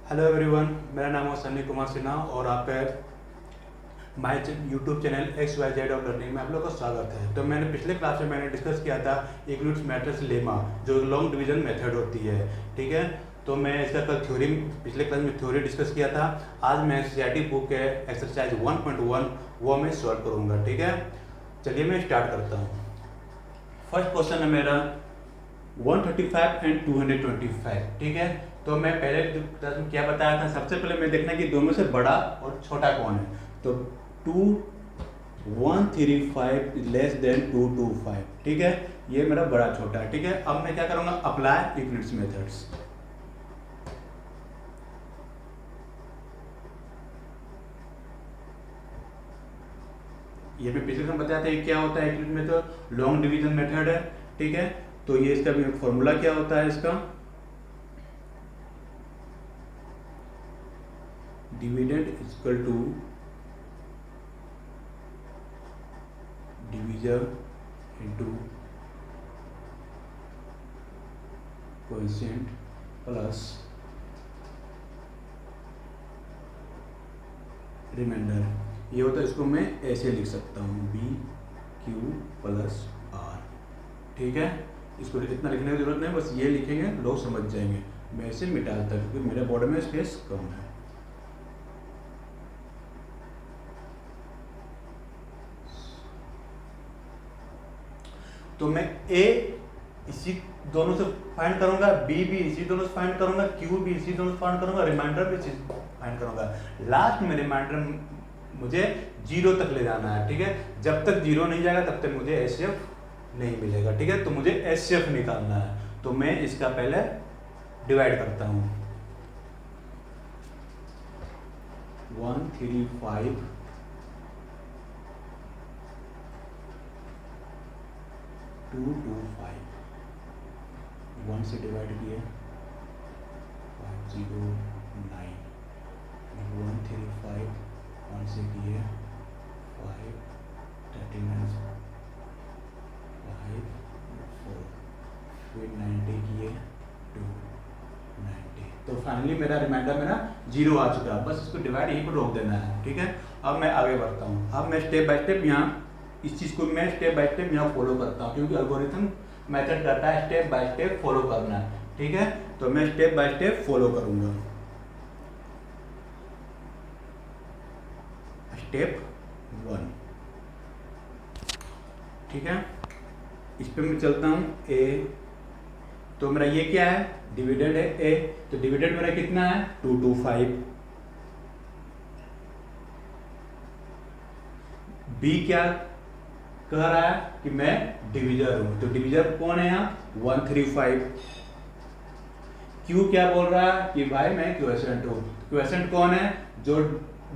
Hello everyone, मेरा नाम है सन्नी कुमार सिन्हा और आपके my YouTube channel XYZ of learning में आप लोगों का स्वागत है। तो मैंने पिछले क्लास में डिस्कस किया था यूक्लिड्स मैट्रिक्स लेमा, जो लॉन्ग डिवीजन मेथड होती है। ठीक है, तो मैं इसका कल थ्योरी, पिछले क्लास में थ्योरी डिस्कस किया था। आज मैं CIT बुक है एक्सरसाइज 1.1 वो मैं सॉल्व करूँगा। ठीक है, चलिए मैं स्टार्ट करता हूँ। फर्स्ट क्वेश्चन है मेरा 135 एंड 225। ठीक है, तो मैं पहले क्लास में क्या बताया था, सबसे पहले मैं देखना कि दोनों से बड़ा और छोटा कौन है। तो 135 लेस देन 225। ठीक है, ये मेरा बड़ा छोटा है। ठीक है, अब मैं क्या करूंगा, अप्लाई यूक्लिड्स मेथड्स। ये मैं पिछले में बताया था, ये क्या होता है Euclid method, long division method है। ठीक है, तो ये इसका भी फॉर्मूला क्या होता है, इसका dividend equal to divisor into coefficient plus remainder. ये होता है, इसको मैं ऐसे लिख सकता हूँ BQ प्लस R। ठीक है, इसको इतना लिखने की जरूरत नहीं, बस ये लिखेंगे लोग समझ जाएंगे। मैं इसे मिटा देता हूँ क्योंकि मेरे बोर्ड में स्पेस कम है। तो मैं A इसी दोनों से फाइंड करूंगा, B भी इसी दोनों से फाइंड करूंगा, Q भी इसी दोनों से फाइंड करूंगा, रिमाइंडर भी इसी फाइंड करूंगा। लास्ट में रिमाइंडर मुझे 0 तक ले जाना है। ठीक है, जब तक 0 नहीं जाएगा तब तक मुझे HCF नहीं मिलेगा। ठीक है, तो मुझे HCF निकालना है। तो मैं इसका पहले डिवाइड करता हूँ। 135 225, 1 से डिवाइड किया 509, 135 1 से किए 5 39 5 4, फिर 90 किए 290। तो फाइनली मेरा रिमाइंडर मेरा 0 आ चुका है। बस इसको डिवाइड यहीं पर रोक देना है। ठीक है, अब मैं आगे बढ़ता हूँ। अब मैं स्टेप बाय स्टेप यहाँ इस चीज़ को मैं स्टेप बाय स्टेप यहाँ फॉलो करता हूँ, क्योंकि एल्गोरिथम मेथड करता है स्टेप बाय स्टेप फॉलो करना है। ठीक है, तो मैं स्टेप बाय स्टेप फॉलो करूँगा। स्टेप 1। ठीक है, इस पे मैं चलता हूँ। A, तो मेरा ये क्या है, डिविडेंड है A, तो डिविडेंड मेरा कितना है 225। B क्या कह रहा है कि मैं डिविजर हूं, तो डिविजर कौन है यहाँ 135। Q क्या बोल रहा है कि भाई मैं क्वेसेंट हूँ। क्वेसेंट कौन है, जो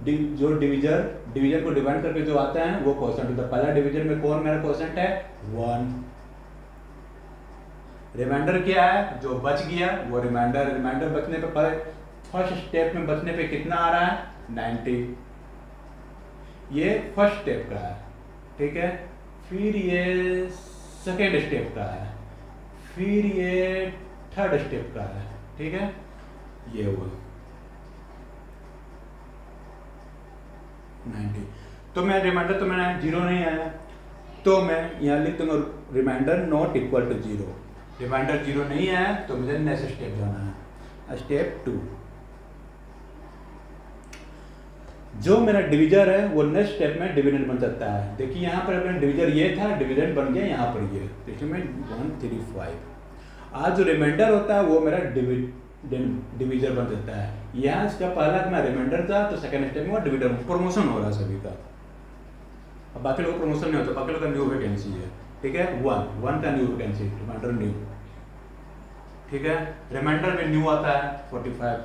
डिवीजन को डिवाइड करके जो आता है वो क्वेसेंट होता है। पहला डिवीजन में कौन मेरा क्वेसेंट है 1। रिमाइंडर क्या है, जो बच गया वो रिमाइंडर बचने पे फर्स्ट स्टेप में बचने पे कितना आ रहा है 90। ये फर्स्ट स्टेप का है। ठीक है, फिर ये सेकेंड स्टेप का है, फिर ये थर्ड स्टेप का है। ठीक है, ये हुआ 90। तो मैं रिमाइंडर, तो मैंने 0 नहीं आया, तो मैं यहाँ लिख दूंगा remainder not equal to 0। Remainder 0 नहीं आया तो मुझे नेक्स्ट स्टेप जाना है, स्टेप 2। जो मेरा डिविजर है वो नेक्स्ट स्टेप में डिविडेंड बन सकता है। देखिए यहाँ पर अपना डिविजर ये था, डिविडेंड बन गया यहाँ पर ये, देखिए मैं 135। आज जो रिमाइंडर होता है वो मेरा डिविजर बन सकता है। यहाँ इसका पहला मेरा रिमाइंडर था, तो सेकंड स्टेप में वो डिविडर, प्रमोशन हो रहा है सभी का। अब बाकी लोग प्रमोशन नहीं होता, बाकी लोग का न्यू वैकेंसी है। ठीक है, 1 का न्यू वैकेंसी, रिमाइंडर न्यू। ठीक है, रिमाइंडर में न्यू आता है 45।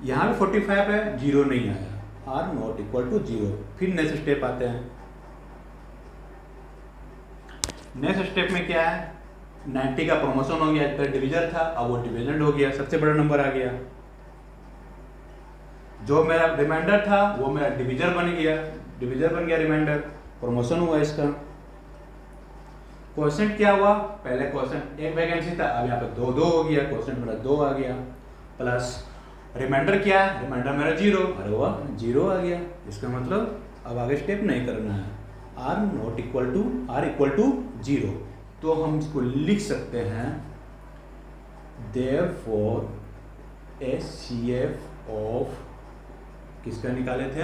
यहाँ भी 45 है, 0 नहीं आया, R नॉट इक्वल टू 0। फिर नेक्स्ट स्टेप आते हैं। नेक्स्ट स्टेप में क्या है, 90 का प्रमोशन हो गया, पहले डिविजर था अब वो डिविडेंड हो गया, सबसे बड़ा नंबर आ गया। जो मेरा रिमाइंडर था वो मेरा डिविजर बन गया रिमाइंडर, प्रमोशन हुआ इसका। क्वेश्चन क्या हुआ, पहले क्वेश्चन एक वैकेंसी था, अब यहाँ पे 2 हो गया, क्वेश्चन मेरा 2 आ गया। प्लस रिमाइंडर क्या है, रिमाइंडर मेरा 0, अरे वाह 0 आ गया। इसका मतलब अब आगे स्टेप नहीं करना है। r इक्वल टू 0, तो हम इसको लिख सकते हैं देयरफॉर HCF ऑफ किसका निकाले थे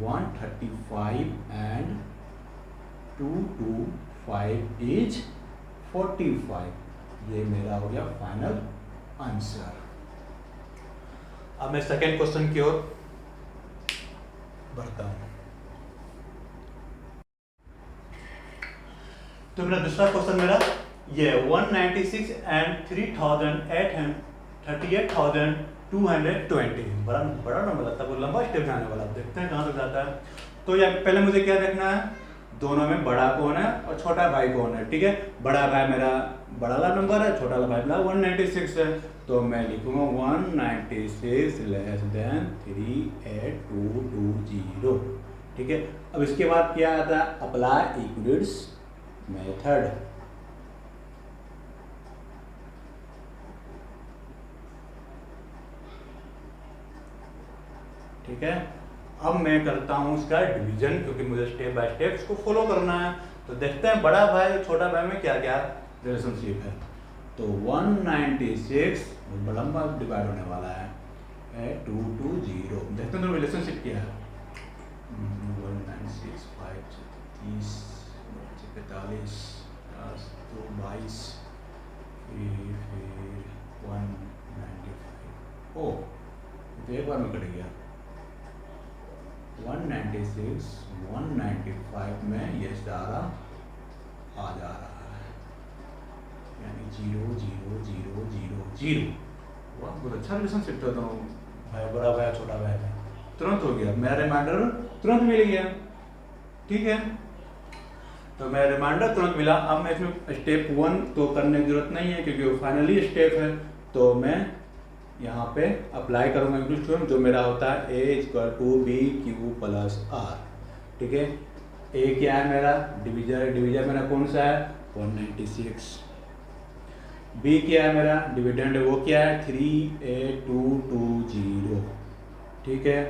135 एंड 225 इज 45। ये मेरा हो गया फाइनल आंसर। अब मैं सेकेंड क्वेश्चन की ओर बढ़ता हूं। तो मेरा दूसरा क्वेश्चन मेरा ये 196 एंड 38,220, बड़ा बड़ा नंबर लगता है, वो लंबा स्टेप जाने वाला। देखते हैं कहाँ तक जाता है। तो ये पहले मुझे क्या देखना है, दोनों में बड़ा कौन है और छोटा भाई कौन है। ठीक है, बड़ा भाई मेरा बड़ा वाला नंबर है, छोटा वाला भाई मेरा 196 है। तो मैं लिखूंगा 196 लेस देन 38220। ठीक है, अब इसके बाद क्या आता है, अप्लाई यूक्लिड्स मेथड। ठीक है, अब मैं करता हूं इसका डिवीजन, क्योंकि मुझे स्टेप बाय स्टेप इसको फॉलो करना है। तो देखते हैं बड़ा भाई और छोटा भाई में क्या क्या रिलेशनशिप है। तो 196 लंबा डिवाइड होने वाला है 220। देखते हैं तो रिलेशनशिप क्या है। 196 5 30 45 2 22 फिर 195। ओ तो एक बार में कट गया। 196 195 में ये सारा आ जा रहा है, यानी 0 0 0 0 0। वाह बहुत अच्छा रिलेशनशिप था दोनों भाई, बड़ा भाई छोटा भाई में तुरंत हो गया, मेरा रिमाइंडर तुरंत मिल गया। ठीक है, तो मेरा रिमाइंडर तुरंत मिला। अब मैं इसमें स्टेप 1 तो करने की जरूरत नहीं है, क्योंकि वो फाइनली स्टेप है। तो मैं यहाँ पे अप्लाई करूँगा इंग्लिश टर्म, जो मेरा होता है A equal to B Q plus R. ठीक है, ए क्या है मेरा डिविजर, डिविजर मेरा कौन सा है 196। बी क्या है मेरा डिविडेंड, वो क्या है 38220। ठीक है,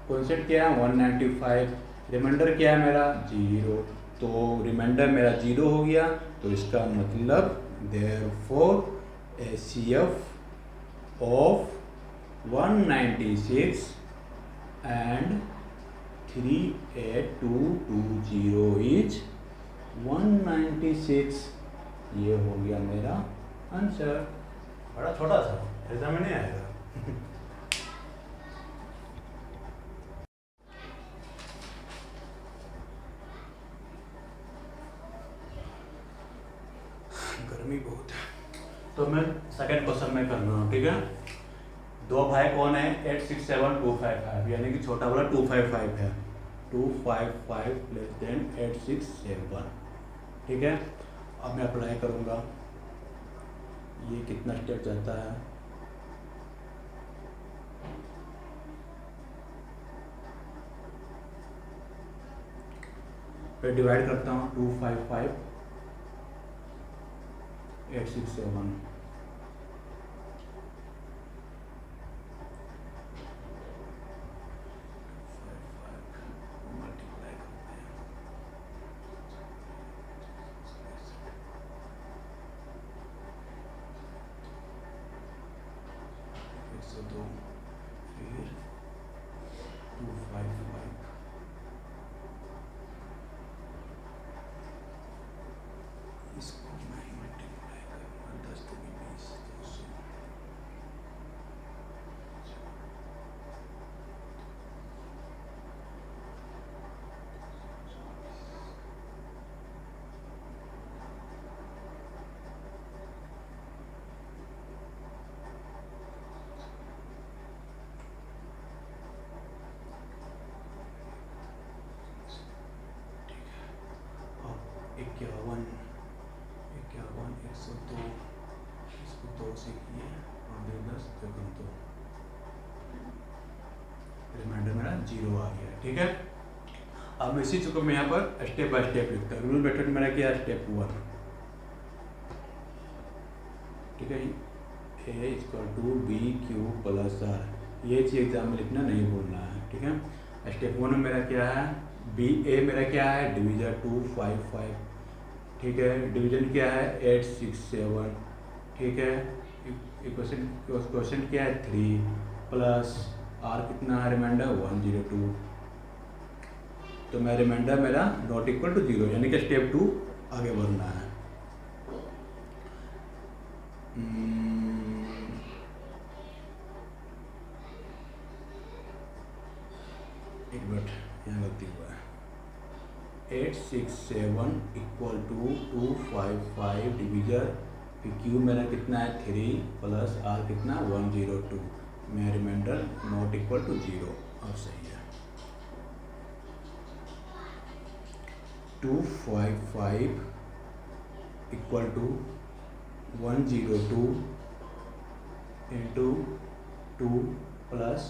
कॉन्सेप्ट क्या है 195, रिमाइंडर क्या है मेरा 0। तो रिमाइंडर मेरा 0 हो गया, तो इसका मतलब therefore HCF of 196 and 38220 is 196। ये हो गया मेरा आंसर। बड़ा छोटा सा एग्जाम में नहीं आएगा। गर्मी बहुत है, तो मैं सेकंड क्वेश्चन में कर रहा हूँ। ठीक है, दो भाई कौन है 867255, यानी कि छोटा वाला 255 है, 255 लेस देन 867। ठीक है, अब मैं अप्लाई करूँगा। ये कितना स्टेप जाता है, फिर डिवाइड करता हूँ 255 867। दो फिर 255 इसको मैं मल्टीप्लाई करूँगा 10 2 20 200। इक्यावन 102, इसको 2 से किए और 10 2 रिमाइंडर मेरा 0 आ गया। ठीक है, अब मैं इसी चीज़ को मैं यहाँ पर स्टेप बाय स्टेप लिखता हूँ। रूल मेथड मेरा क्या है स्टेप 1। ठीक है, A equal to B Q plus R. ये चीज़ एग्जाम में लिखना नहीं भूलना है, ठीक है। स्टेप 1 में मेरा क्या है, बी ए मेरा क्या है, डिवीजन 255, ठीक है। डिवीजन क्या है 867, ठीक है। क्वेश्चन क्या है 3 प्लस आर कितना है, रिमाइंडर 102। तो मैं रिमाइंडर मेरा नॉट इक्वल टू 0, यानी कि स्टेप 2 आगे बढ़ना है। एक मिनट, यहाँ गलती हुआ है। 867 इक्वल टू 255 डिवीजन, फिर क्यू मेरा कितना है 3 प्लस आर कितना 102। मेरा रिमाइंडर नॉट इक्वल टू 0, अब सही है। 255 equal to 102 into 2 plus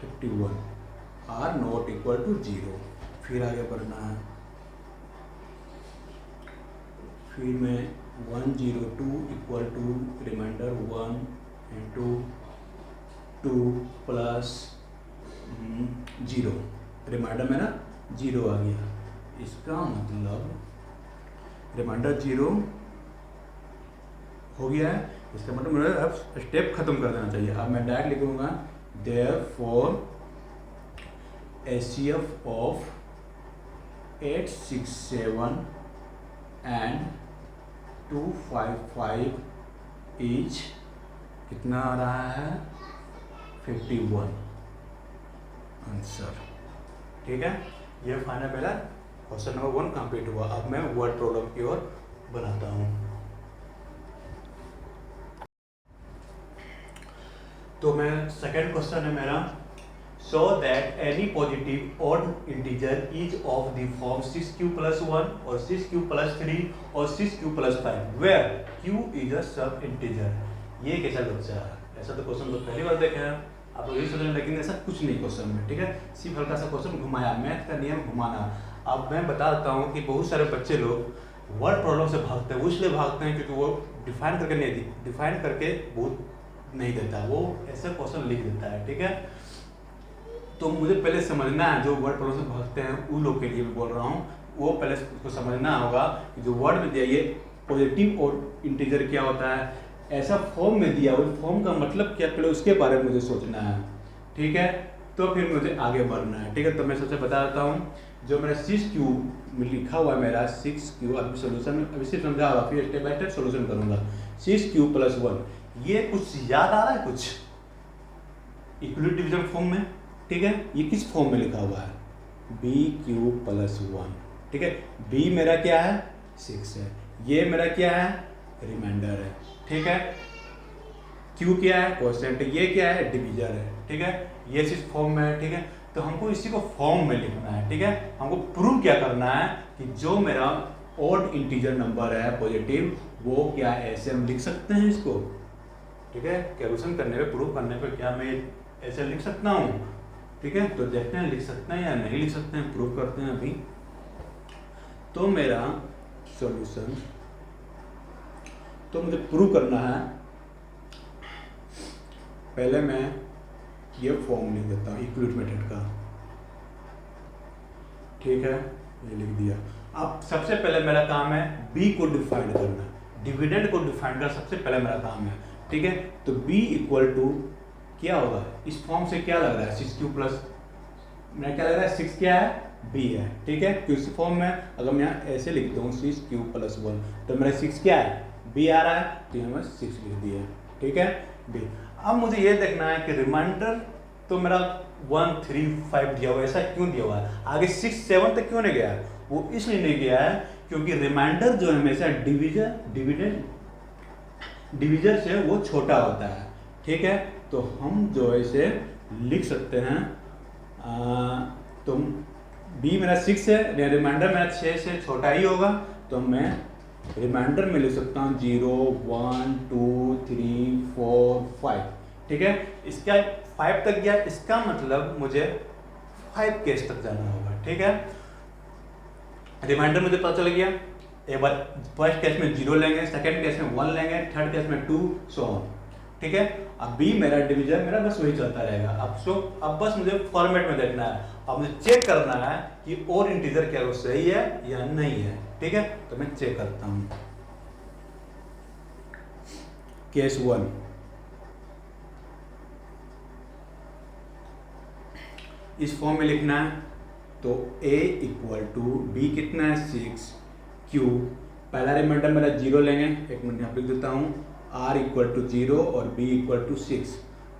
51, R not equal to 0। फिर आगे बढ़ना है, फिर मैं 102 equal to remainder 1 into 2 plus 0, remainder मेरा 0 आ गया। इसका मतलब रिमाइंडर 0 हो गया है, इसका मतलब मुझे अब स्टेप खत्म कर देना चाहिए। अब मैं डायरेक्ट लिखूंगा therefore HCF of 867 and 255 is कितना आ रहा है 51 आंसर, ठीक है। ये फाइनल मेरा क्वेश्चन नंबर 1 कंप्लीट हुआ। अब मैं वर्ड प्रॉब्लम की ओर बनाता हूँ। तो मैं सेकेंड क्वेश्चन है मेरा, show that any positive odd integer is of the form 6q plus 1 और 6q प्लस 3 और 6q plus 5 where q is a some integer. ये कैसा बच्चा है, ऐसा तो क्वेश्चन तो पहली बार देखे हैं आप लोग, यही सोच रहे हैं, लेकिन ऐसा कुछ नहीं क्वेश्चन में, ठीक है। सिर्फ हल्का सा क्वेश्चन घुमाया, मैथ का नियम घुमाना। अब मैं बता देता हूँ कि बहुत सारे बच्चे लोग वर्ड प्रॉब्लम से भागते हैं, वो इसलिए भागते हैं क्योंकि वो डिफाइन करके नहीं, डिफाइन करके बहुत नहीं देता, वो ऐसे क्वेश्चन लिख देता है, ठीक है। तो मुझे पहले समझना है, जो वर्ड प्रॉब्लम से भागते हैं उन लोग के लिए बोल रहा हूँ, वो पहले उसको समझना होगा कि जो वर्ड में दिया ये पॉजिटिव और इंटीजर क्या होता है, ऐसा फॉर्म में दिया, उस फॉर्म का मतलब क्या, पहले उसके बारे में मुझे सोचना है, ठीक है। तो फिर मुझे आगे बढ़ना है, ठीक है। तो मैं सबसे बता देता हूँ, जो मेरा 6q में लिखा हुआ है मेरा 6q, अभी सोल्यूशन अभी सिर्फ समझा होगा, फिर स्टेप बाय स्टेप सोल्यूशन करूँगा। 6q प्लस 1, ये कुछ याद आ रहा है, कुछ इक्वलिटी डिवीजन फॉर्म में, ठीक है। ये किस फॉर्म में लिखा हुआ है, bq प्लस 1, ठीक है। b मेरा क्या है 6 है, ये मेरा क्या है रिमाइंडर है, ठीक है। q क्या है क्वोशिएंट, ये क्या है डिवीजर है, ठीक है। ये इस फॉर्म में है, ठीक है। तो हमको इसी को फॉर्म में लिखना है, ठीक है। हमको प्रूव क्या करना है कि जो मेरा ऑड इंटीजर नंबर है पॉजिटिव, वो क्या ऐसे हम लिख सकते हैं इसको, ठीक है। कैलकुलेशन करने पे, प्रूव करने पे क्या मैं ऐसे लिख सकता हूँ, ठीक है। तो देखते हैं लिख सकते हैं या नहीं लिख सकते हैं, प्रूव करते हैं अभी। तो मेरा सॉल्यूशन, तो मुझे प्रूव करना है, पहले मैं ये फॉर्म लिख देता हूँ इक्वलिटी मेथड का, ठीक है। ये लिख दिया। अब सबसे पहले मेरा काम है b को डिफाइन करना, डिविडेंड को डिफाइन करना सबसे पहले मेरा काम है, ठीक है। तो b इक्वल टू क्या होगा, इस फॉर्म से क्या लग रहा है 6q प्लस, मेरा क्या लग रहा है 6 क्या है b है, ठीक है। तो इस फॉर्म में अगर मैं यहाँ ऐसे लिखता हूँ 6q प्लस 1, तो मेरा 6 क्या है b आ रहा है, तो यहाँ मैं 6 लिख दिया, ठीक है b। अब मुझे ये देखना है कि रिमाइंडर तो मेरा 1 3 5 दिया हुआ है, ऐसा क्यों दिया हुआ है, आगे 6 7 तक क्यों नहीं गया है, वो इसलिए नहीं गया है क्योंकि रिमाइंडर जो है हमेशा डिविजन से वो छोटा होता है, ठीक है। तो हम जो है इसे लिख सकते हैं, तो b मेरा 6 है, रिमाइंडर मेरा 6 से छोटा ही होगा, तो मैं रिमाइंडर में लिख सकता हूँ 0 1 2 3 4 5, ठीक है। इसका 5 तक गया, इसका मतलब मुझे 5 केस तक जाना होगा, ठीक है। रिमाइंडर मुझे पता चल गया, एक बार फर्स्ट केस में 0 लेंगे, सेकंड केस में 1 लेंगे, थर्ड केस में 2, सो ऑन, ठीक है। अब बी मेरा डिवीजन मेरा बस वही चलता रहेगा। अब बस मुझे फॉर्मेट में देखना है, अब मुझे चेक करना है कि और इंटीजर क्या वो सही है या नहीं है, ठीक है। तो मैं चेक करता हूं। केस 1, इस फॉर्म में लिखना है तो a इक्वल टू बी कितना है 6 q, पहला रिमाइंडर मेरा 0 लेंगे, एक मिनट यहाँ पे लिख देता हूँ, r इक्वल टू 0 और b इक्वल टू 6,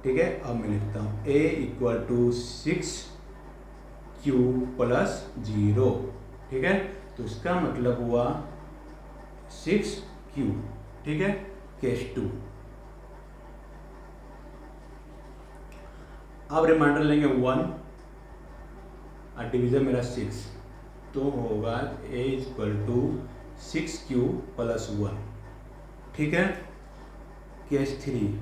ठीक है। अब मैं लिखता हूँ a equal to 6 q plus 0, ठीक है। तो इसका मतलब हुआ 6q, ठीक है। केस 2, अब रिमाइंडर लेंगे 1 और डिवीजन मेरा 6, तो होगा a equal to 6q plus 1, ठीक है। केस 3,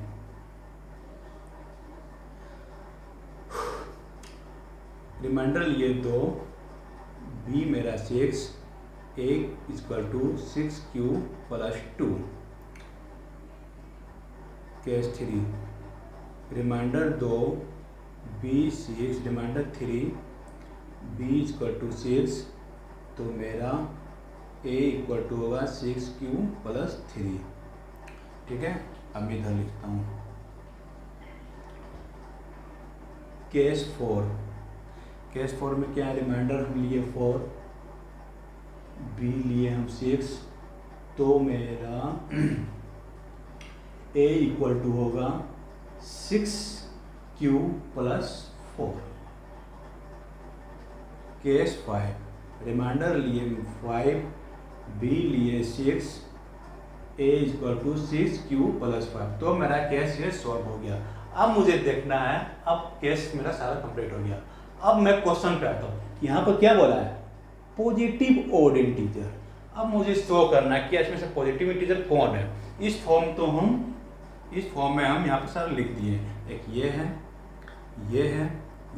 रिमाइंडर लिए 2, b मेरा 6, a equal to 6q plus 2। Case 3, remainder 2, b 6, remainder 3, b equal to 6, तो मेरा a इक्वल टू होगा 6q प्लस 3, ठीक है। अब इधर लिखता हूँ केस 4, केस 4 में क्या है, रिमाइंडर हम लिए 4, b लिए हम 6, तो मेरा a इक्वल टू होगा 6q प्लस 4। केस 5, रिमाइंडर लिए 5, b लिए 6, a equal to 6q plus 5, तो मेरा केस ये सॉल्व हो गया। अब मुझे देखना है, अब केस मेरा सारा कंप्लीट हो गया। अब मैं क्वेश्चन पे आता हूँ, यहाँ पर क्या बोला है, पॉजिटिव ऑड इंटीजर। अब मुझे शो करना है कि इसमें से पॉजिटिव इंटीजर कौन है। इस फॉर्म में हम यहाँ पर सारा लिख दिए, एक ये है, ये है,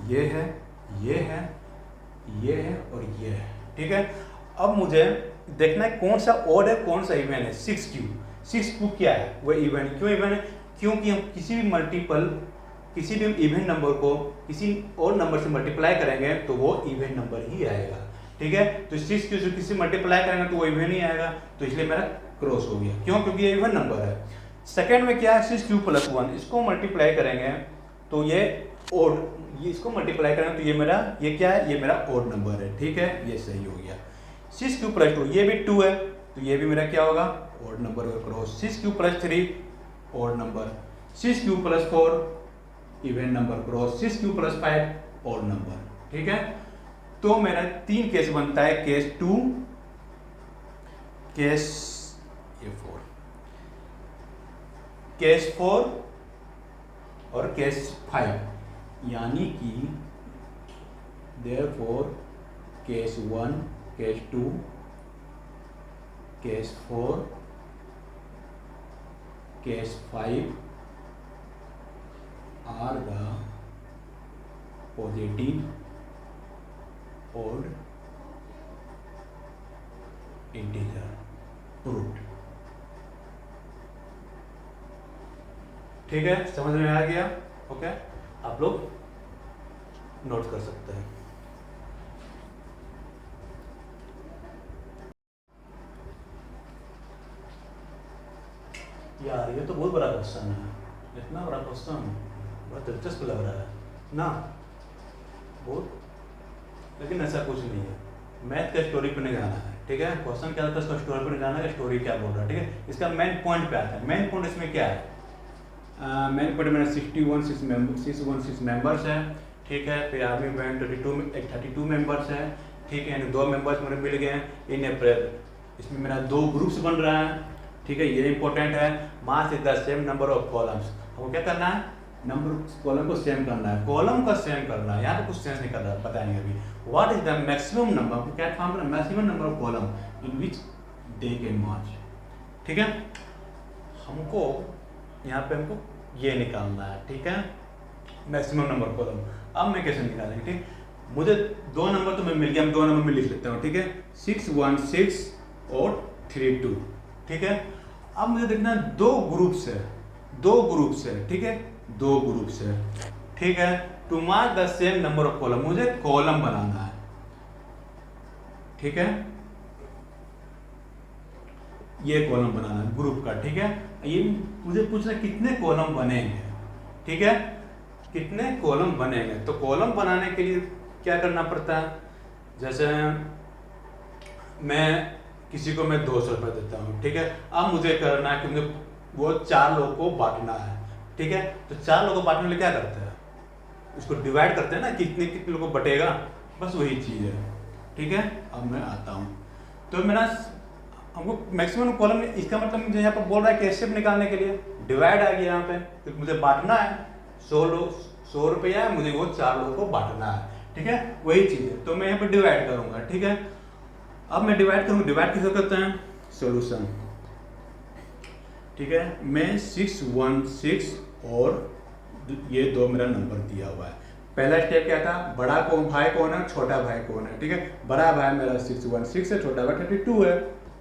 ये है, ये है, ये है और ये है, ठीक है। अब मुझे देखना है कौन सा ऑड है कौन सा इवन है। 6q क्या है, वो इवन। क्यों इवन है, क्योंकि हम किसी भी इवन नंबर को किसी और नंबर से मल्टीप्लाई करेंगे तो वो इवन नंबर ही आएगा, ठीक है। तो 6q से किसी मल्टीप्लाई करेंगे तो वो इवन ही आएगा, तो इसलिए मेरा क्रॉस हो गया। क्यों, क्योंकि ये इवन नंबर है। सेकेंड में क्या है, 6q प्लस 1, इसको मल्टीप्लाई करेंगे तो ये ऑड, ये इसको मल्टीप्लाई करेंगे तो ये क्या है, ये मेरा ऑड नंबर है, ठीक है। ये सही हो गया। 6q प्लस 2, ये भी 2 है, तो ये भी मेरा क्या होगा, ऑड नंबर का cross. 6q plus 3 odd number, 6q plus 4 even number cross, 6q plus 5 odd number, ठीक है। तो मेरा 3 केस बनता है, केस 2, केस 4, केस 4 और केस 5, यानी कि therefore case 1, case 2, case 4, case 5 are the positive odd integer proved। ठीक है, समझ में आ गया? ओके, आप लोग नोट कर सकते हैं। यार ये तो बहुत बड़ा क्वेश्चन है, इतना बड़ा क्वेश्चन बहुत दिलचस्प लग रहा है ना, बहुत, लेकिन ऐसा कुछ नहीं है। मैथ का स्टोरी पे नहीं जाना है, ठीक है। क्वेश्चन क्या आता है उसका स्टोरी पे नहीं जाना है, स्टोरी क्या बोल रहा है, ठीक है। इसका मेन पॉइंट पे आता है। मेन पॉइंट इसमें क्या है, मेन पॉइंट में 616 मेंबर्स है, ठीक है। फिर आर्मी में 32 मेंबर्स है, ठीक है। यानी 2 मेंबर्स मेरे मिल गए इन अप्रैल। इसमें मेरा 2 ग्रुप्स बन रहा है, ठीक है। ये इंपॉर्टेंट है। Mass is the same number of columns. हमको क्या करना है, नंबर कॉलम को सेम करना है, कॉलम का सेम करना है। यहाँ पे कुछ सेंस नहीं कर रहा, पता नहीं अभी। What is the maximum number, क्या फार्म करना, maximum number of column in which they can march, ठीक है। हमको यहाँ पे हमको ये निकालना है, ठीक है, मैक्सिमम नंबर कॉलम। अब मैं कैसे निकालेंगे, ठीक। मुझे 2 नंबर तो मैं मिल गया, हम 2 नंबर में लिख लेता हूँ, ठीक है। 616 और 32, ठीक है। अब मुझे देखना 2 ग्रुप्स है, दो ग्रुप्स है, ठीक है, दो ग्रुप्स है, ठीक है। To mark the same number of column, मुझे कॉलम बनाना है, ठीक है, ये कॉलम बनाना है ग्रुप का, ठीक है। ये मुझे पूछना कितने कॉलम बनेंगे, ठीक है, कितने कॉलम बनेंगे। तो कॉलम बनाने के लिए क्या करना पड़ता है, जैसे मैं किसी को मैं 200 रुपये देता हूँ, ठीक है। अब मुझे करना है कि मुझे वो 4 लोगों को बांटना है, ठीक है। तो 4 लोगों को बांटने के लिए क्या करते हैं, उसको डिवाइड करते हैं ना, कितने कितने लोगों को बटेगा, बस वही चीज़ है, ठीक है। अब मैं आता हूँ, तो मेरा हमको मैक्सिमम कॉलम, इसका मतलब मुझे यहाँ पर बोल रहा है कि स्टेप निकालने के लिए डिवाइड आ गया यहाँ पे, तो मुझे बांटना है 100 रुपया है, मुझे वो 4 लोगों को बांटना है, ठीक है, वही चीज़ है। तो मैं यहाँ पर डिवाइड करूँगा, ठीक है। अब मैं डिवाइड करूँगा, डिवाइड किसे करते हैं, सोल्यूशन, ठीक है। मैं 616 और ये 2 मेरा नंबर दिया हुआ है। पहला स्टेप क्या था, बड़ा कौन भाई कौन है, छोटा भाई कौन है, ठीक है। बड़ा भाई मेरा 616 है, छोटा भाई 32 है,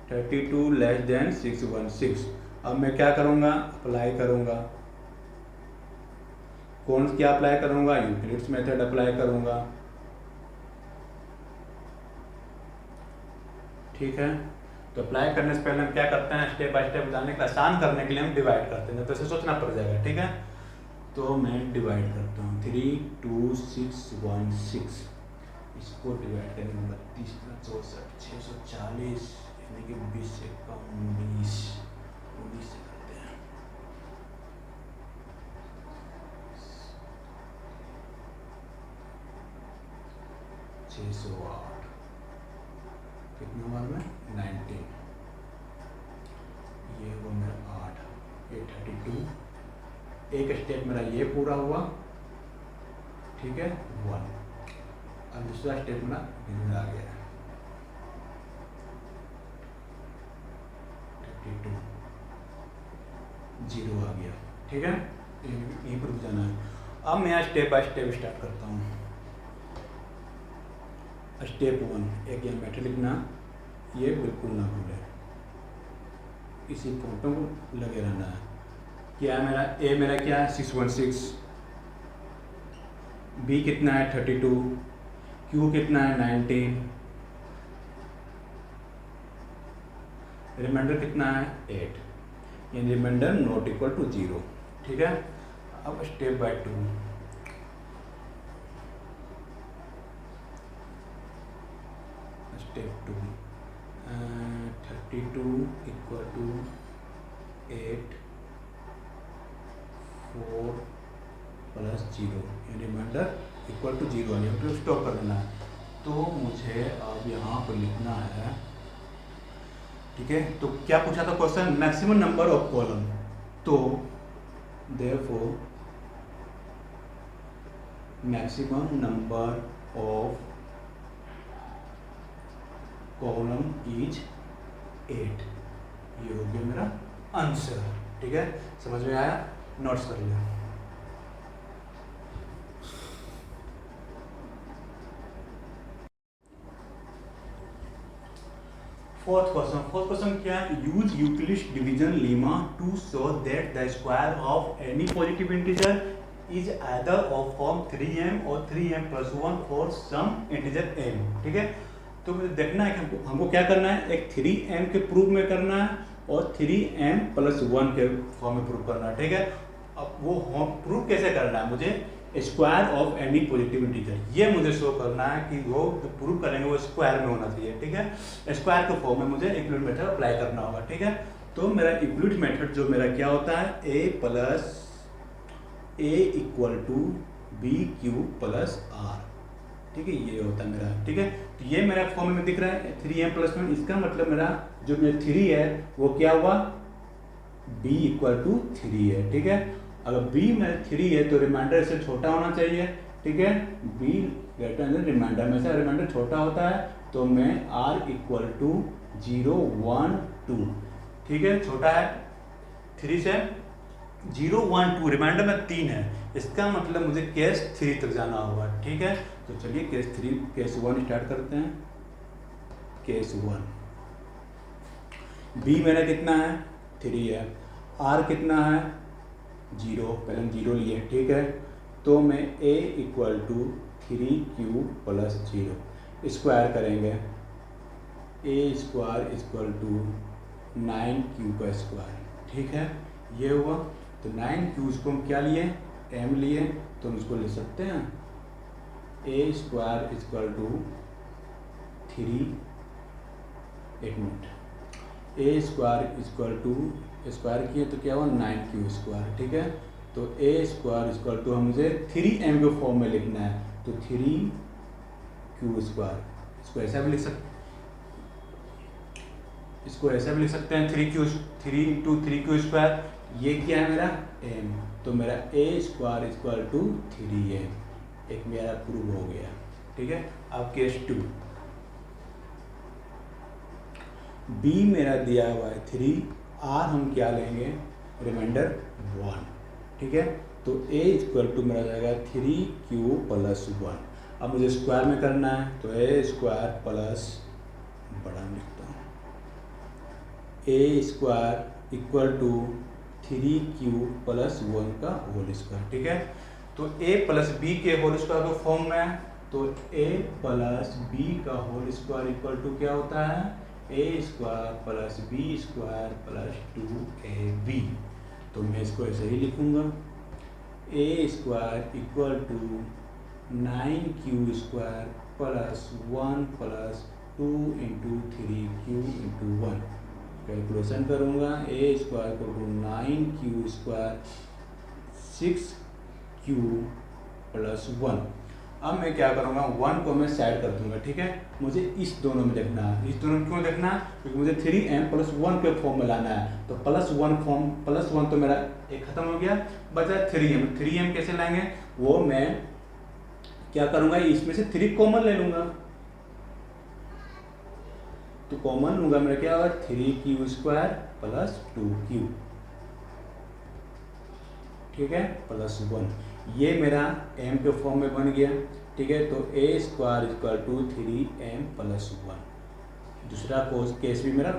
32 लेस देन 616। अब मैं क्या करूँगा, अप्लाई करूँगा, कौन क्या अप्लाई करूँगा, यूक्लिड्स मेथड अप्लाई करूँगा, ठीक है। तो अप्लाई करने से पहले हम क्या करते हैं, स्टेप बाय स्टेप बताने के लिए, आसान करने के लिए हम डिवाइड करते हैं, तो ऐसे सोचना पड़ जाएगा, ठीक है। तो मैं डिवाइड करता हूँ 32616, इसको डिवाइड करेंगे 32 64 640, यानी कि 20 से कम 19 से करते हैं, 608, कितने बार में 19, ये वो मेरा 8, ये 32, एक स्टेप मेरा ये पूरा हुआ, ठीक है, 1। अब दूसरा स्टेप मेरा इधर आ गया, 32 0 आ गया, ठीक है, यहीं पर रुक जाना है। अब मैं स्टेप बाय स्टेप स्टार्ट करता हूँ। स्टेप 1, एक यहाँ मैटर लिखना, ये बिल्कुल ना भूले, इसी फोटो को लगे रहना है। क्या मेरा ए मेरा क्या है 616, बी कितना है 32, क्यू कितना है 19, रिमाइंडर कितना है 8, यानी रिमाइंडर नॉट इक्वल टू 0, ठीक है। अब step by 2, step 2, 32 equal to 8 4 plus 0, यानी रिमाइंडर इक्वल टू 0, यानी तो स्टॉप कर देना है। तो मुझे अब यहाँ पर लिखना है, ठीक है। तो क्या पूछा था question, maximum number of column, तो therefore maximum number of column is 8, ये हो गया मेरा आंसर, ठीक है। समझ में आया, नोट्स कर लिया। फोर्थ क्वेश्चन क्या है, use Euclid's division lemma to show that the square of any positive integer is either of form 3m और 3m plus 1 for some integer m, ठीक है। तो मुझे देखना है कि हमको क्या करना है, एक 3m के प्रूफ में करना है और 3m प्लस 1 के फॉर्म में प्रूफ करना है, ठीक है। अब वो प्रूफ कैसे करना है, मुझे square of any positive integer, ये मुझे शो करना है कि वो जो प्रूफ करेंगे वो स्क्वायर में होना चाहिए, ठीक है। स्क्वायर के फॉर्म में मुझे यूक्लिड मेथड अप्लाई करना होगा, ठीक है। तो मेरा यूक्लिड मेथड जो मेरा क्या होता है, a plus a equal to B Q plus R, ठीक है, ये होता है मेरा, ठीक है। तो ये मेरा फॉर्म में दिख रहा है 3m प्लस 1, इसका मतलब मेरा जो मेरा 3 है वो क्या हुआ, b इक्वल टू 3 है, ठीक है। अगर b में 3 है तो रिमाइंडर से छोटा होना चाहिए, ठीक है। b ग्रेटर देन रिमाइंडर में से रिमाइंडर छोटा होता है, तो मैं r इक्वल टू 0 1 2, ठीक है, छोटा है 3 से 0 1 2, रिमाइंडर में 3 है, इसका मतलब मुझे केस 3 तक जाना होगा, ठीक है। तो चलिए केस 1 स्टार्ट करते हैं। केस 1, b मेरा कितना है 3 है, r कितना है जीरो, पहले हम जीरो लिए, ठीक है। तो मैं a equal to 3q plus zero square करेंगे, a square equal to 9q का स्क्वायर, ठीक है। ये हुआ, तो 9q इसको हम क्या लिए, m लिए, तो हम इसको ले सकते हैं a स्क्वायर इक्वल टू 3, एक minute, a square equal to square किए तो क्या हुआ 9q स्क्वायर, ठीक है। तो a स्क्वायर इक्वल टू मुझे 3m के फॉर्म में लिखना है, तो 3q स्क्वायर, इसको ऐसा भी लिख सकते, इसको ऐसा भी लिख सकते हैं 3 इंटू 3q स्क्वायर, ये क्या है मेरा m, तो मेरा a square equal to 3m, एक मेरा प्रूव हो गया, ठीक है। अब केस 2, b मेरा दिया हुआ है 3, r हम क्या लेंगे, रिमाइंडर 1, ठीक है। तो a इक्वल टू मेरा जाएगा 3q प्लस 1। अब मुझे स्क्वायर में करना है, तो a स्क्वायर प्लस, बड़ा लिखता हूँ, a square equal to 3q plus 1 का होल स्क्वायर, ठीक है। तो a प्लस बी के होल स्क्वायर के फॉर्म में है, तो a प्लस बी का होल स्क्वायर इक्वल टू क्या होता है, a square plus B square plus 2ab। तो मैं इसको ऐसे ही लिखूँगा, a square equal to 9q square plus 1 plus 2 into 3q into 1। Calculation करूँगा, a square equal to 9q square 6q plus 1। अब मैं क्या करूँगा, 1 को मैं साइड कर दूंगा, ठीक है। मुझे इस दोनों में देखना है, इस दोनों में क्यों देखना है, क्योंकि मुझे 3m प्लस 1 के फॉर्म में लाना है। तो प्लस 1 फॉर्म, प्लस 1 तो मेरा एक खत्म हो गया, बचा 3m। 3m कैसे लाएंगे, वो मैं क्या करूँगा, इसमें से 3 कॉमन ले लूँगा, तो कॉमन लूँगा, मेरा क्या होगा 3q स्क्वायर प्लस 2q, ठीक है, प्लस 1। ये मेरा m के फॉर्म में बन गया, ठीक है। तो a square equal to 3m plus 1। दूसरा केस भी मेरा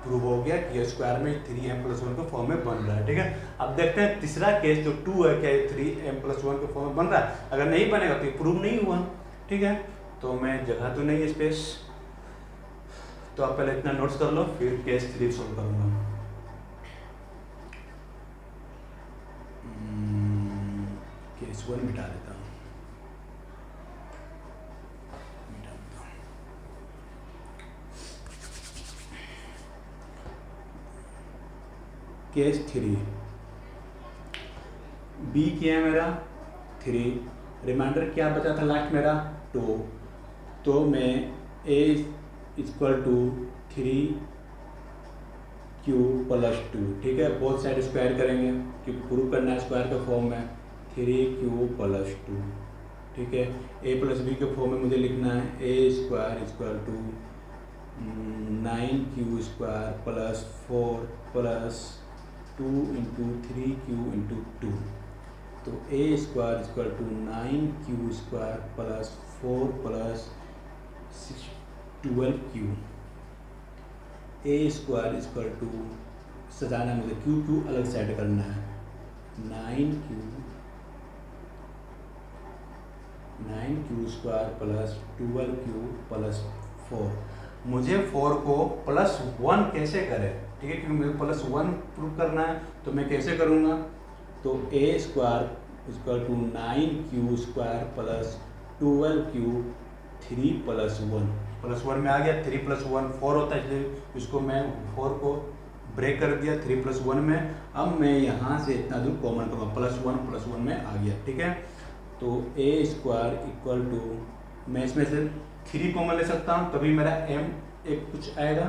प्रूव हो गया कि a स्क्वायर में 3m प्लस 1 के फॉर्म में बन रहा है, ठीक है। अब देखते हैं तीसरा केस जो 2 है, क्या 3m प्लस 1 के फॉर्म में बन रहा है। अगर नहीं बनेगा तो ये प्रूव नहीं हुआ, ठीक है। तो मैं जगह तो नहीं है स्पेस, तो आप पहले इतना नोट्स कर लो, फिर केस 3 सॉल्व करूँगा। केस 1 मिटा देता हूँ, केस 3, b क्या है मेरा 3, रिमाइंडर क्या बचा था लास्ट मेरा 2। तो मैं a equal to 3q plus 2, ठीक है। बोथ साइड स्क्वायर करेंगे, क्योंकि प्रूव करना है स्क्वायर के फॉर्म में, 3q प्लस 2, ठीक है। a प्लस बी के फॉर्म में मुझे लिखना है a square equal to 9q square plus 4 plus 2 into 3q into 2। तो a square equal to 9q square plus 4 plus 12q। a square equal to, सजाना मुझे q अलग साइड करना है, 9q square plus 12q plus 4। मुझे 4 को plus 1 कैसे करें, ठीक है, क्योंकि मुझे प्लस 1 प्रूव करना है। तो मैं कैसे करूँगा, तो a square equal to 9q square plus 12q 3 plus 1, plus 1 में आ गया, 3 प्लस 1 4 होता है, इसलिए इसको मैं 4 को ब्रेक कर दिया 3 प्लस 1 में। अब मैं यहाँ से इतना दूर कॉमन करूँगा, प्लस 1 में आ गया, ठीक है। तो a स्क्वायर इक्वल टू, मैं इसमें से 3 कॉमन ले सकता हूँ, तभी मेरा m एक कुछ आएगा।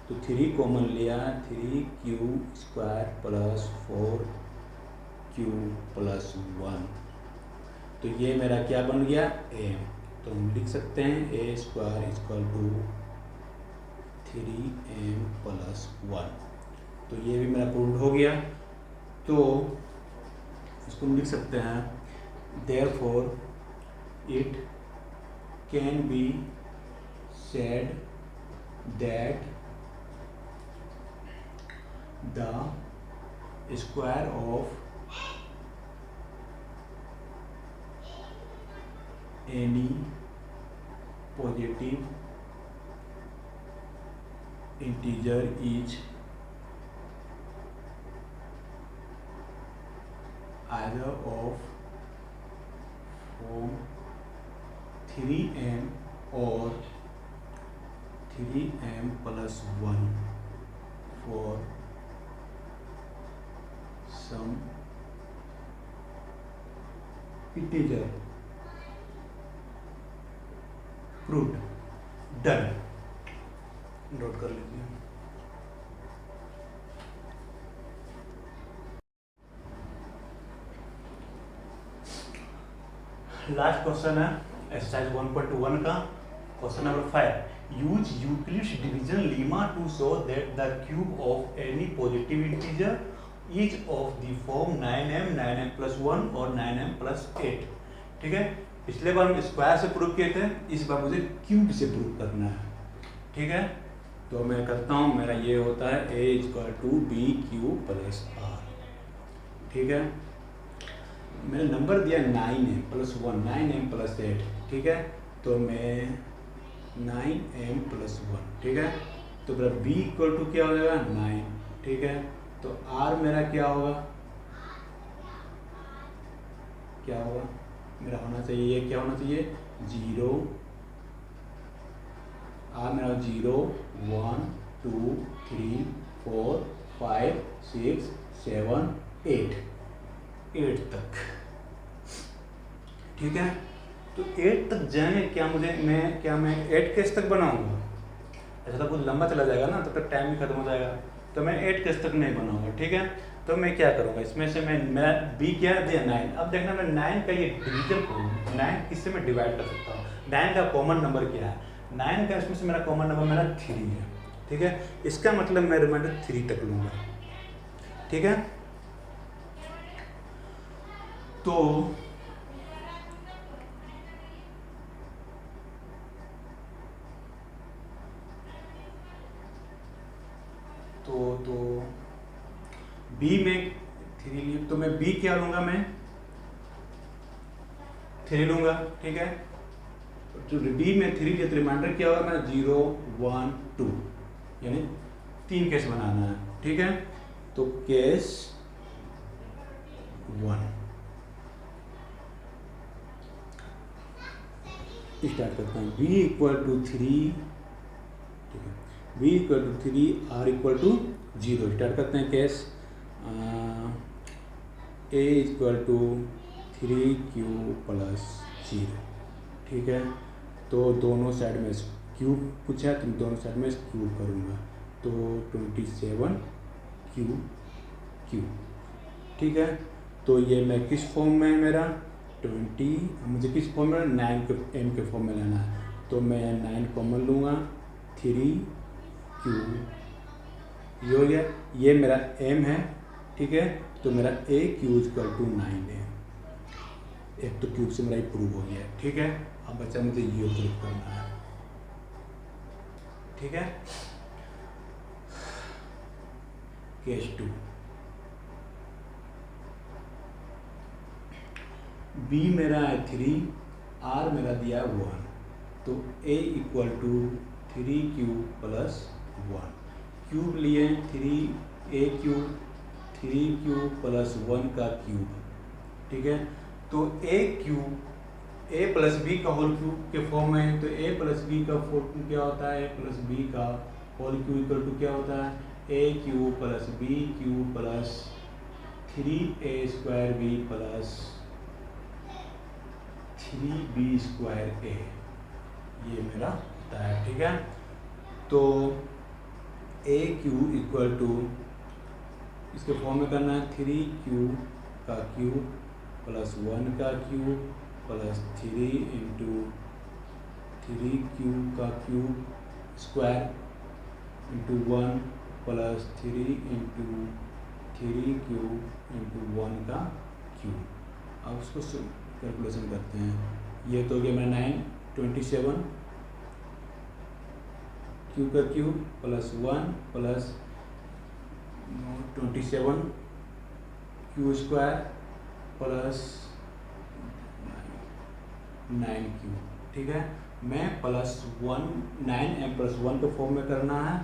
तो 3 कॉमन लिया, 3q square plus 4q plus 1। तो ये मेरा क्या बन गया m। तो हम लिख सकते हैं a square equal to 3m plus 1। तो ये भी मेरा प्रूव हो गया। तो इसको हम लिख सकते हैं, therefore it can be said that the square of any positive integer is either of form 3m or 3m plus 1 for some integer proved done। Note कर लीजिए। लास्ट क्वेश्चन है एक्सरसाइज 1.1 का question number 5। Use Euclid's division lemma to show that the cube of any positive integer is of the form 9m 9m plus 1 और 9m plus 8। ठीक है, पिछले बार हम square से प्रूव किए थे, इस बार मुझे क्यूब से प्रूव करना है। ठीक है, तो मैं करता हूँ। मेरा ये होता है a equal to B Q plus R. ठीक है, मैंने नंबर दिया 9m plus 1 9m plus 8। ठीक है, तो मैं 9m plus 1। ठीक है, तो मेरा b इक्वल टू क्या हो जाएगा 9। ठीक है, तो r मेरा क्या होगा, क्या होगा मेरा होना चाहिए, ये क्या होना चाहिए 0। r मेरा 0 1 2 3 4 5 6 7 8 तक। ठीक है, तो 8 तक जाएंगे क्या, मैं 8 केस तक बनाऊंगा। ऐसा तो कुछ लंबा चला जाएगा ना, तब तक टाइम भी खत्म हो जाएगा, तो मैं 8 केस तक नहीं बनाऊंगा। ठीक है, तो मैं क्या करूंगा, इसमें से मेरा b क्या दिया 9। अब देखना मैं 9 का ये डिवीजन करूँ, 9 किससे मैं डिवाइड कर सकता हूँ। 9 का कॉमन नंबर क्या है, 9 का इसमें से मेरा कॉमन नंबर मेरा 3 है। ठीक है, इसका मतलब मैं रिमाइंडर 3 तक लूँगा। ठीक है, तो b में 3 लिए, तो मैं b क्या लूँगा, मैं 3 लूँगा। ठीक है, तो b में 3 लिए तो रिमाइंडर क्या होगा, मैं 0 1 2 यानी 3 केस बनाना है। ठीक है, तो केस 1 स्टार्ट करता हूँ। b equal to 3। ठीक है, b equal to 3 r equal to 0 start करते हैं case. a equal to 3q plus 0। ठीक है, तो दोनों साइड में क्यूब पूछा है, तो दोनों साइड में क्यूब करूँगा, तो 27q। ठीक है, तो ये मैं किस फॉर्म में है मेरा 20, मुझे किस फॉर्म में 9 के m के फॉर्म में लेना है, तो मैं 9 कॉमन लूँगा, 3q ये हो गया, ये मेरा m है। ठीक है, तो मेरा a क्यू इक्वल टू 9 है। एक तो क्यूब से मेरा प्रूव हो गया। ठीक है, अब बच्चा मुझे ये प्रूव करना है। ठीक है, केस 2 b मेरा है 3, r मेरा दिया है 1, तो a equal to 3q plus 1। Cube लिए 3a क्यूब 3q प्लस 1 का क्यूब। ठीक है, तो a cube a plus B का होल क्यूब के फॉर्म में, तो a प्लस बी का फॉर्म क्या होता है, a प्लस बी का होल क्यूब इक्वल टू क्या होता है, a cube plus B cube plus 3a square B plus 3b square a, ये मेरा होता है। ठीक है, तो a क्यूब इक्वल टू इसके फॉर्म में करना है 3q का क्यूब प्लस 1 का क्यूब प्लस 3 इंटू 3q का cube square into 1 plus 3 into 3q into 1 का क्यूब। अब उसको कैलकुलेशन करते हैं। ये तो हो गया मेरा 9 27 q का cube plus 1 plus 27 q square plus 9Q, ठीक है। मैं +1 9m+1 के फॉर्म में करना है,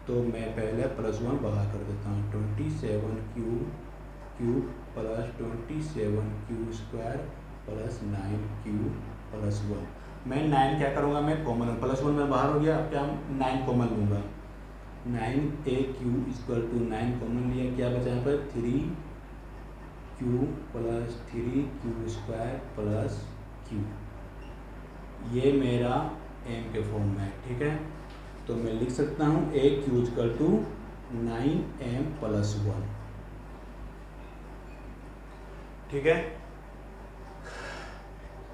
तो मैं पहले +1 बाहर कर देता हूँ। 27Q cube plus 27Q² plus 9Q plus 1। मैं 9 क्या करूँगा, मैं कॉमन +1 में बाहर हो गया, अब क्या 9 कॉमन लूँगा। 9AQ = 9 कॉमन लिया, क्या बचा यहाँ पर 3Q plus 3Q² plus Q। ये मेरा m के फॉर्म में है, ठीक है। तो मैं लिख सकता हूँ AQ = 9m+1, ठीक है।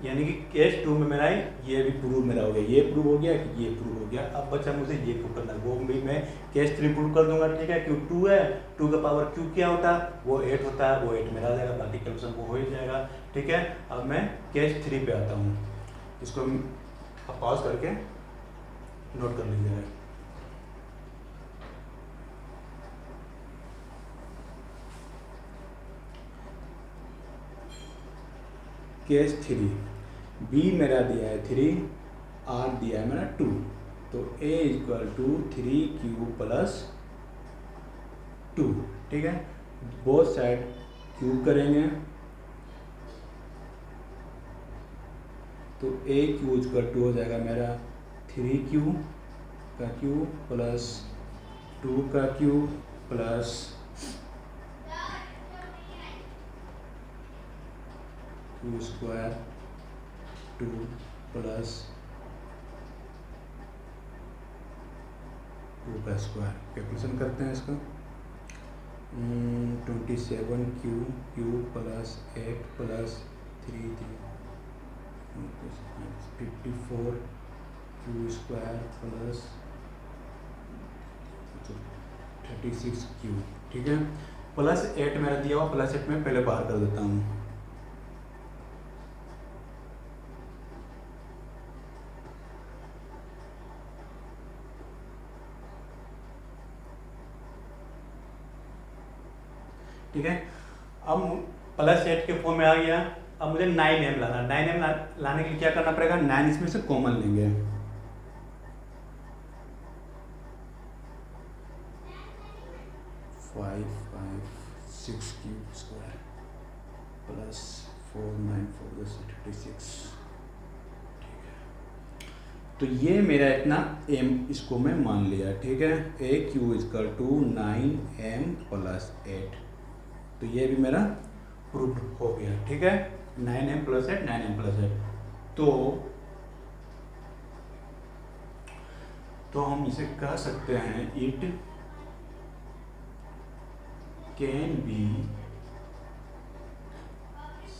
यानी कि केस 2 में मेरा ये भी प्रूव मेरा हो गया, ये प्रूव हो गया कि ये प्रूव हो गया। अब बच्चा मुझे ये प्रूव करना है, वो भी मैं केस 3 प्रूव कर दूंगा, ठीक है। क्यों 2 है, 2 का पावर क्यू क्या होता है, वो 8 होता है, वो 8 मेरा आ जाएगा, बाकी कैलकुलेशन वो हो ही जाएगा, ठीक है। अब मैं केस 3 पे आता हूँ, इसको अब पॉज करके नोट कर लीजिएगा। केस 3, बी मेरा दिया है 3, आर दिया है मेरा 2, तो A = 3Q प्लस 2, ठीक है। बोथ साइड क्यूब करेंगे, तो AQ = हो जाएगा मेरा 3Q का क्यूब प्लस 2 का क्यूब प्लस 2² 2 प्लस 2 का स्क्वायर। कैलकुलेशन करते हैं इसका। 27Q cube plus 8 plus 3 54Q² plus 36Q, ठीक है। +8 मेरा दिया हुआ, +8 में पहले बाहर कर देता हूँ। ठीक है, अब +8 के फॉर्म में आ गया। अब मुझे 9m लाना, 9m लाने के लिए क्या करना पड़ेगा, 9 इसमें से कॉमन लेंगे। फाइव 6Q² प्लस 4 9 4 36, ठीक है। तो ये मेरा इतना m इसको मैं मान लिया, ठीक है। AQ = 9m+8, तो ये भी मेरा प्रूफ हो गया, ठीक है। 9m+8 9m+8, तो हम इसे कह सकते हैं it can be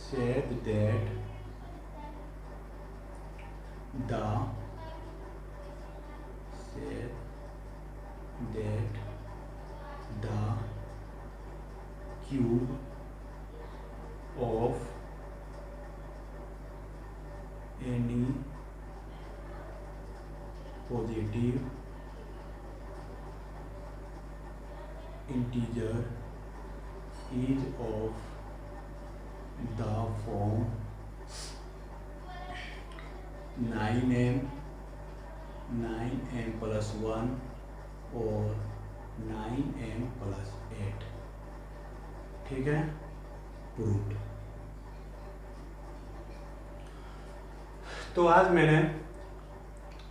said that the cube of any positive integer is of the form 9m plus 1 और 9m+8, ठीक है, प्रूव्ड। तो आज मैंने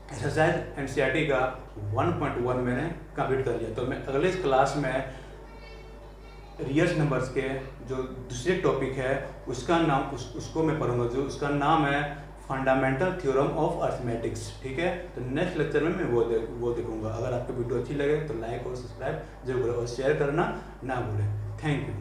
एक्सरसाइज एनसीईआरटी का 1.1 मैंने कंप्लीट कर लिया। तो मैं अगले क्लास में रियल नंबर्स के जो दूसरे टॉपिक है उसका नाम उसको मैं पढ़ूंगा, जो उसका नाम है फंडामेंटल थ्योरम ऑफ अर्थमेटिक्स, ठीक है। तो नेक्स्ट लेक्चर में मैं वो देखूंगा। अगर आपको वीडियो अच्छी लगे तो लाइक और सब्सक्राइब जरूर करें और शेयर करना ना भूलें। Thank you.